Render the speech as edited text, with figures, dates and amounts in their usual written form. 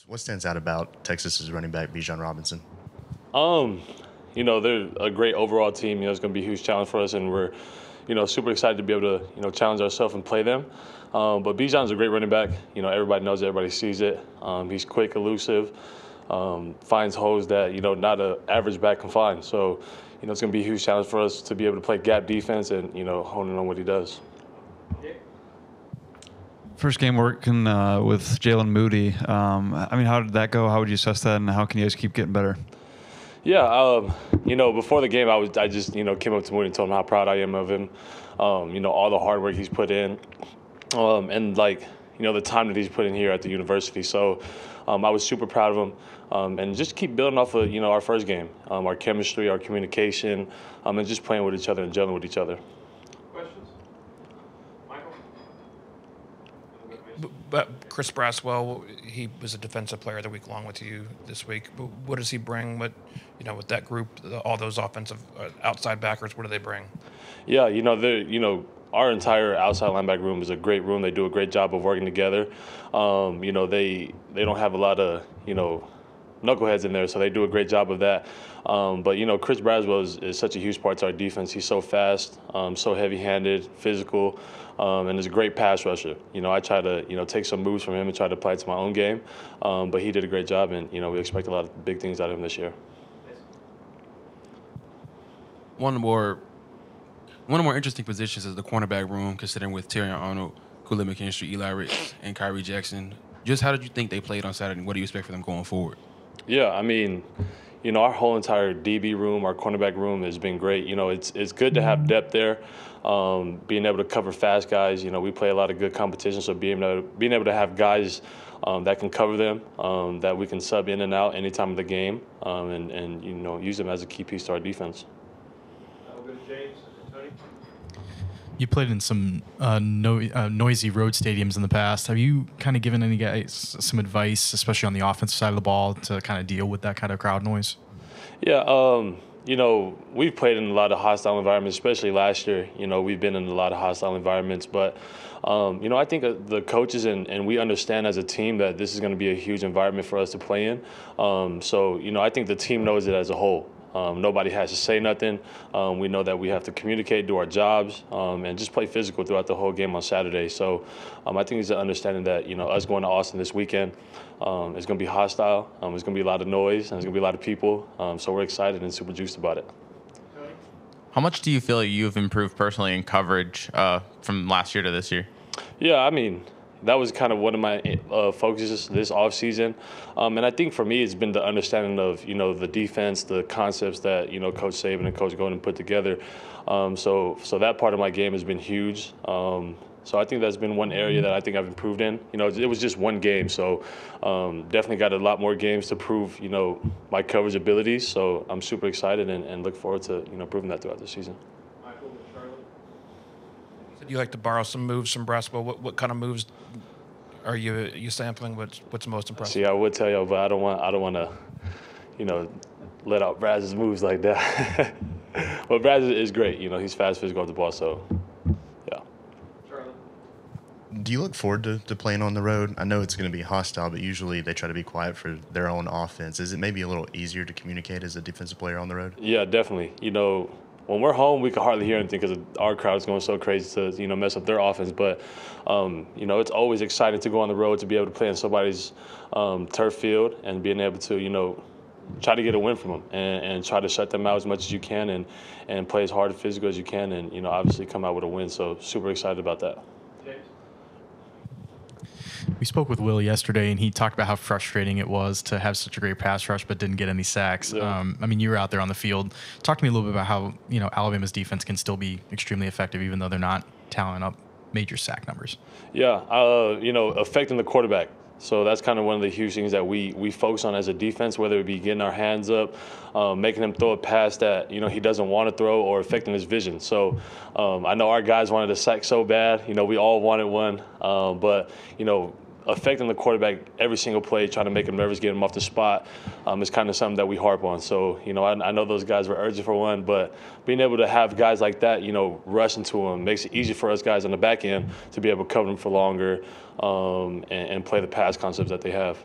What stands out about Texas's running back Bijan Robinson? Um, they're a great overall team. It's going to be a huge challenge for us, and we're, super excited to be able to, challenge ourselves and play them. But Bijan's a great running back. Everybody knows it, everybody sees it. He's quick, elusive, finds holes that, not an average back can find. So, it's going to be a huge challenge for us to be able to play gap defense and, hone in on what he does. First game working with Jalen Moody. How did that go? How would you assess that, and how can you guys keep getting better? Yeah, before the game, I just came up to Moody and told him how proud I am of him. All the hard work he's put in, and the time that he's put in here at the university. So, I was super proud of him, and just keep building off of our first game, our chemistry, our communication, and just playing with each other and gelling with each other. But Chris Braswell, he was a defensive player of the week along with you this week. But what does he bring? With that group, all those offensive outside backers, what do they bring? Yeah, our entire outside linebacker room is a great room. They do a great job of working together. They don't have a lot of knuckleheads in there, so they do a great job of that. But Chris Braswell is such a huge part to our defense. He's so fast, so heavy-handed, physical, and is a great pass rusher. I try to take some moves from him and try to apply it to my own game. But he did a great job, and we expect a lot of big things out of him this year. One of the more interesting positions is the cornerback room, considering with Terry Arnold, Khalid McKinstry, Eli Ricks, and Kyrie Jackson. Just how did you think they played on Saturday, and what do you expect for them going forward? Yeah, our whole entire DB room, our cornerback room has been great. It's good to have depth there, being able to cover fast guys. We play a lot of good competition, so being able to have guys that can cover them, that we can sub in and out any time of the game, and use them as a key piece to our defense. You played in some noisy road stadiums in the past. Have you kind of given any guys some advice, especially on the offensive side of the ball, to kind of deal with that kind of crowd noise? Yeah, we've played in a lot of hostile environments, especially last year. We've been in a lot of hostile environments. But, I think the coaches and we understand as a team that this is going to be a huge environment for us to play in. I think the team knows it as a whole. Nobody has to say nothing. We know that we have to communicate, do our jobs, and just play physical throughout the whole game on Saturday. So I think it's an understanding that, us going to Austin this weekend is going to be hostile. There's going to be a lot of noise, and there's going to be a lot of people. So we're excited and super juiced about it. How much do you feel like you've improved personally in coverage from last year to this year? Yeah, that was kind of one of my focuses this offseason. And I think for me, it's been the understanding of, the defense, the concepts that, Coach Saban and Coach Golden put together. So that part of my game has been huge. So I think that's been one area that I think I've improved in. It was just one game. So definitely got a lot more games to prove, my coverage abilities. So I'm super excited and look forward to, proving that throughout the season. You like to borrow some moves from Braswell. What kind of moves are you sampling? What's most impressive? See, I would tell you, but I don't want to, let out Braz's moves like that. But Braz is great. He's fast, physical with the ball. So, yeah. Do you look forward to playing on the road? I know it's going to be hostile, but usually they try to be quiet for their own offense. Is it maybe a little easier to communicate as a defensive player on the road? Yeah, definitely. When we're home, we can hardly hear anything because our crowd's going so crazy to, mess up their offense. But, it's always exciting to go on the road, to be able to play in somebody's turf field and being able to, try to get a win from them and try to shut them out as much as you can and play as hard and physical as you can and, obviously come out with a win. So super excited about that. We spoke with Will yesterday, and he talked about how frustrating it was to have such a great pass rush but didn't get any sacks. Yeah. You were out there on the field. Talk to me a little bit about how, Alabama's defense can still be extremely effective even though they're not tallying up major sack numbers. Yeah, affecting the quarterback. So that's kind of one of the huge things that we focus on as a defense, whether it be getting our hands up, making him throw a pass that, he doesn't want to throw, or affecting his vision. So I know our guys wanted a sack so bad. We all wanted one. But, affecting the quarterback every single play, trying to make him nervous, get him off the spot, is kind of something that we harp on. So, I know those guys were urgent for one, but being able to have guys like that, rush into him makes it easy for us guys on the back end to be able to cover them for longer and play the pass concepts that they have.